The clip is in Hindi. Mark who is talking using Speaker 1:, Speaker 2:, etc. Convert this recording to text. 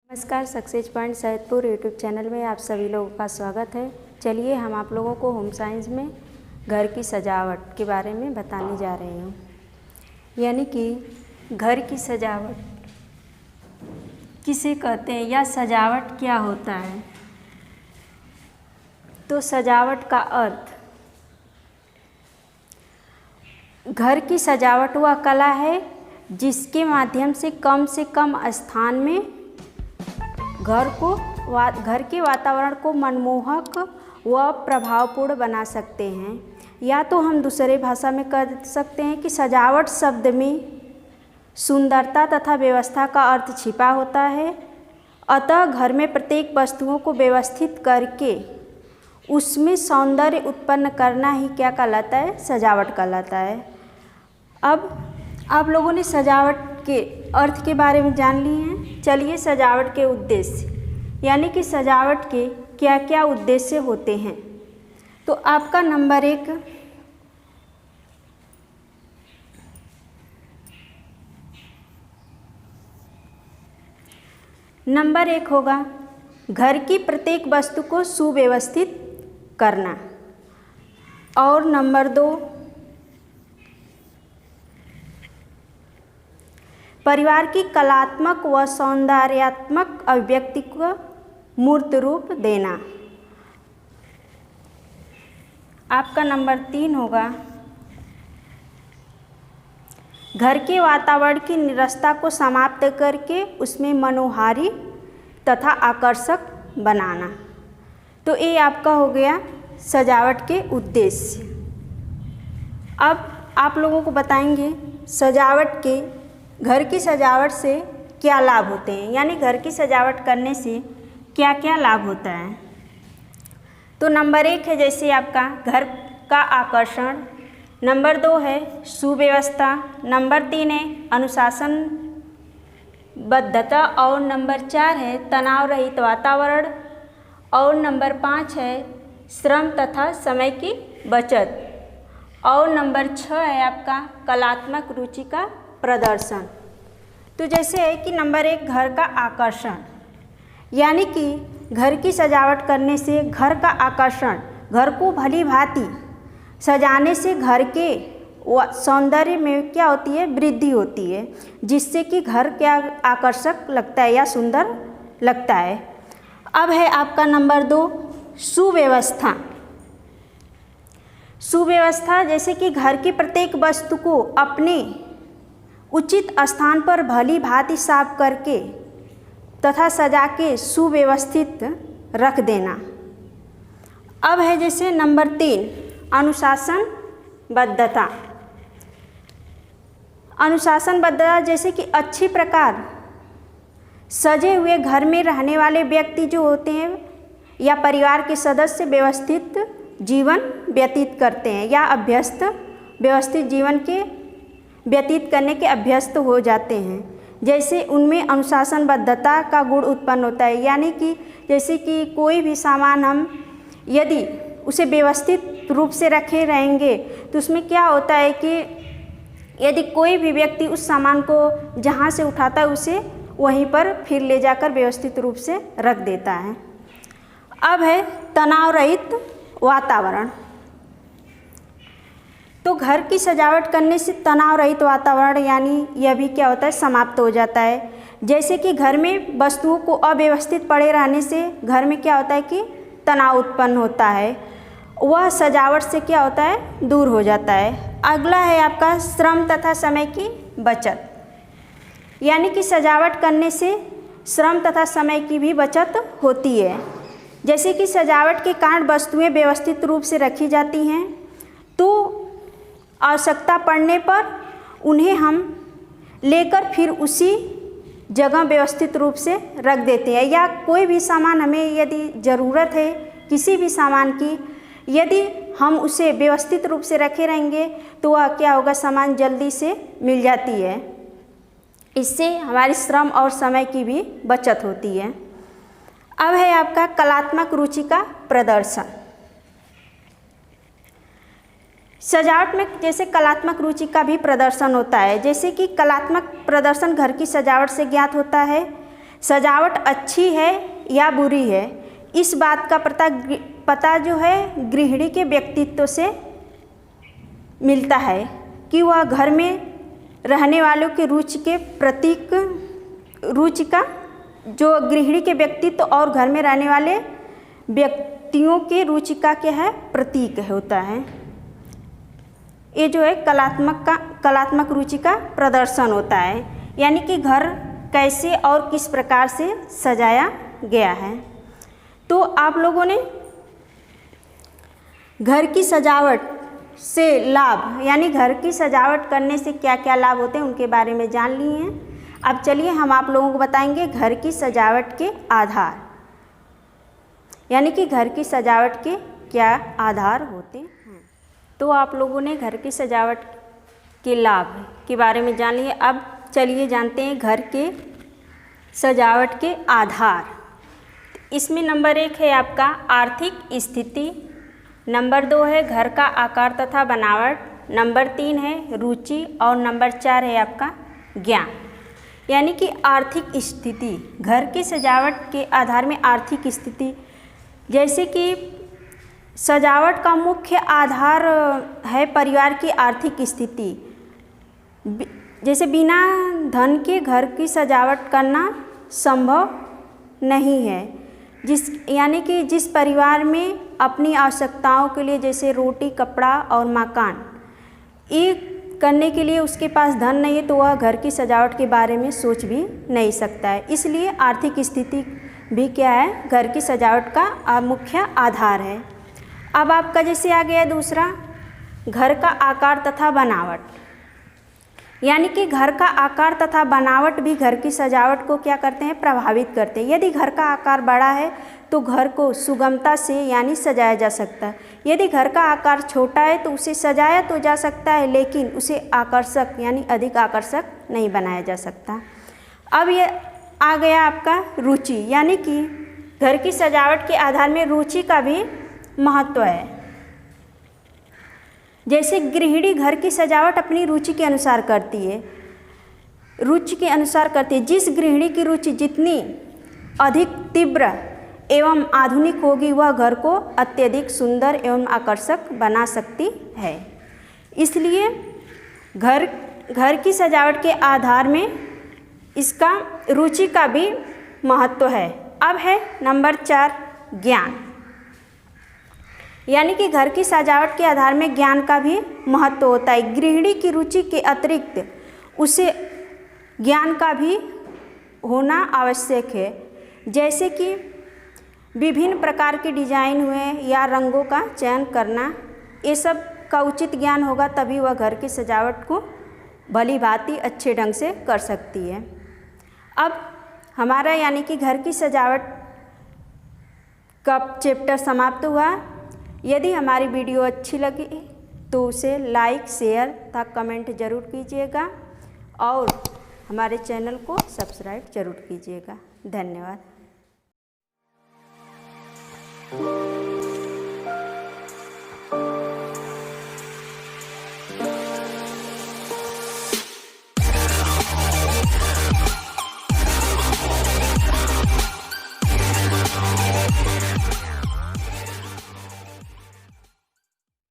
Speaker 1: नमस्कार, success point Saidpur YouTube channel में आप सभी लोगों का स्वागत है। चलिए हम आप लोगों को होम साइंस में घर की सजावट के बारे में बताने जा रही हूँ। यानी कि घर की सजावट किसे कहते हैं या सजावट क्या होता है। तो सजावट का अर्थ, घर की सजावट वह कला है जिसके माध्यम से कम स्थान में घर के वातावरण को मनमोहक व प्रभावपूर्ण बना सकते हैं। या तो हम दूसरे भाषा में कह सकते हैं कि सजावट शब्द में सुंदरता तथा व्यवस्था का अर्थ छिपा होता है। अतः घर में प्रत्येक वस्तुओं को व्यवस्थित करके उसमें सौंदर्य उत्पन्न करना ही क्या कहलाता है, सजावट कहलाता है। अब आप लोगों ने सजावट के अर्थ के बारे में जान लिए हैं। चलिए सजावट के उद्देश्य, यानी कि सजावट के क्या क्या उद्देश्य होते हैं। तो आपका नंबर एक होगा घर की प्रत्येक वस्तु को सुव्यवस्थित करना। और नंबर 2 परिवार की कलात्मक व सौंदर्यात्मक अभिव्यक्ति को मूर्त रूप देना। आपका नंबर 3 होगा घर के वातावरण की नीरसता को समाप्त करके उसमें मनोहारी तथा आकर्षक बनाना। तो ये आपका हो गया सजावट के उद्देश्य। अब आप लोगों को बताएंगे सजावट के, घर की सजावट से क्या लाभ होते हैं, यानी घर की सजावट करने से क्या क्या लाभ होता है। तो नंबर 1 है जैसे आपका घर का आकर्षण, नंबर 2 है सुव्यवस्था, नंबर 3 है अनुशासनबद्धता, और नंबर 4 है तनाव रहित वातावरण, और नंबर 5 है श्रम तथा समय की बचत, और नंबर 6 है आपका कलात्मक रुचि का प्रदर्शन। तो जैसे है कि नंबर 1 घर का आकर्षण, यानी कि घर की सजावट करने से घर का आकर्षण, घर को भली भांति सजाने से घर के सौंदर्य में क्या होती है, वृद्धि होती है, जिससे कि घर क्या आकर्षक लगता है या सुंदर लगता है। अब है आपका नंबर 2 सुव्यवस्था। सुव्यवस्था जैसे कि घर की प्रत्येक वस्तु को अपने उचित स्थान पर भली भांति साफ करके तथा सजा के सुव्यवस्थित रख देना। अब है जैसे नंबर 3 अनुशासनबद्धता। अनुशासनबद्धता जैसे कि अच्छी प्रकार सजे हुए घर में रहने वाले व्यक्ति जो होते हैं या परिवार के सदस्य व्यवस्थित जीवन व्यतीत करते हैं या व्यवस्थित जीवन के व्यतीत करने के अभ्यस्त हो जाते हैं। जैसे उनमें अनुशासनबद्धता का गुण उत्पन्न होता है, यानी कि जैसे कि कोई भी सामान हम यदि उसे व्यवस्थित रूप से रखे रहेंगे तो उसमें क्या होता है कि यदि कोई भी व्यक्ति उस सामान को जहाँ से उठाता है उसे वहीं पर फिर ले जाकर व्यवस्थित रूप से रख देता है। अब है तनाव रहित वातावरण। तो घर की सजावट करने से तनाव रहित वातावरण यानी यह भी क्या होता है, समाप्त हो जाता है। जैसे कि घर में वस्तुओं को अव्यवस्थित पड़े रहने से घर में क्या होता है कि तनाव उत्पन्न होता है, वह सजावट से क्या होता है, दूर हो जाता है। अगला है आपका श्रम तथा समय की बचत, यानी कि सजावट करने से श्रम तथा समय की भी बचत होती है। जैसे कि सजावट के कारण वस्तुएं व्यवस्थित रूप से रखी जाती हैं तो आवश्यकता पड़ने पर उन्हें हम लेकर फिर उसी जगह व्यवस्थित रूप से रख देते हैं। या कोई भी सामान हमें यदि ज़रूरत है किसी भी सामान की, यदि हम उसे व्यवस्थित रूप से रखे रहेंगे तो वह क्या होगा, सामान जल्दी से मिल जाती है। इससे हमारी श्रम और समय की भी बचत होती है। अब है आपका कलात्मक रुचि का प्रदर्शन। सजावट में जैसे कलात्मक रुचि का भी प्रदर्शन होता है। जैसे कि कलात्मक प्रदर्शन घर की सजावट से ज्ञात होता है। सजावट अच्छी है या बुरी है, इस बात का पता जो है गृहिणी के व्यक्तित्व से मिलता है कि वह घर में रहने वालों के रुचि के प्रतीक, रुचि का जो गृहिणी के व्यक्तित्व और घर में रहने वाले व्यक्तियों के रुचि का क्या है, प्रतीक होता है। ये जो है कलात्मक रुचि का प्रदर्शन होता है, यानी कि घर कैसे और किस प्रकार से सजाया गया है। तो आप लोगों ने घर की सजावट से लाभ, यानी घर की सजावट करने से क्या क्या लाभ होते हैं उनके बारे में जान लिए हैं। अब चलिए हम आप लोगों को बताएंगे घर की सजावट के आधार, यानी कि घर की सजावट के क्या आधार होते हैं। तो आप लोगों ने घर की सजावट के लाभ के बारे में जान लिए। अब चलिए जानते हैं घर के सजावट के आधार। इसमें नंबर 1 है आपका आर्थिक स्थिति, नंबर 2 है घर का आकार तथा बनावट, नंबर 3 है रुचि और नंबर 4 है आपका ज्ञान। यानी कि आर्थिक स्थिति, घर की सजावट के आधार में आर्थिक स्थिति, जैसे कि सजावट का मुख्य आधार है परिवार की आर्थिक स्थिति। जैसे बिना धन के घर की सजावट करना संभव नहीं है, यानी कि जिस परिवार में अपनी आवश्यकताओं के लिए जैसे रोटी, कपड़ा और मकान ये करने के लिए उसके पास धन नहीं है, तो वह घर की सजावट के बारे में सोच भी नहीं सकता है। इसलिए आर्थिक स्थिति भी क्या है, घर की सजावट का मुख्य आधार है। अब आपका जैसे आ गया दूसरा, घर का आकार तथा बनावट, यानी कि घर का आकार तथा बनावट भी घर की सजावट को क्या करते हैं, प्रभावित करते हैं। यदि घर का आकार बड़ा है तो घर को सुगमता से यानी सजाया जा सकता है। यदि घर का आकार छोटा है तो उसे सजाया तो जा सकता है, लेकिन उसे आकर्षक यानी अधिक आकर्षक नहीं बनाया जा सकता। अब ये आ गया आपका रुचि, यानी कि घर की सजावट के आधार में रुचि का भी महत्व है। जैसे गृहिणी घर की सजावट अपनी रुचि के अनुसार करती है, रुचि के अनुसार करती है। जिस गृहिणी की रुचि जितनी अधिक तीव्र एवं आधुनिक होगी, वह घर को अत्यधिक सुंदर एवं आकर्षक बना सकती है। इसलिए घर की सजावट के आधार में इसका रुचि का भी महत्व है। अब है नंबर 4 ज्ञान, यानी कि घर की सजावट के आधार में ज्ञान का भी महत्व होता है। गृहिणी की रुचि के अतिरिक्त उसे ज्ञान का भी होना आवश्यक है। जैसे कि विभिन्न प्रकार के डिजाइन हुए या रंगों का चयन करना, ये सब का उचित ज्ञान होगा तभी वह घर की सजावट को भली भांति अच्छे ढंग से कर सकती है। अब हमारा यानी कि घर की सजावट का चैप्टर समाप्त हुआ। यदि हमारी वीडियो अच्छी लगी तो उसे लाइक, शेयर तथा कमेंट जरूर कीजिएगा और हमारे चैनल को सब्सक्राइब जरूर कीजिएगा। धन्यवाद।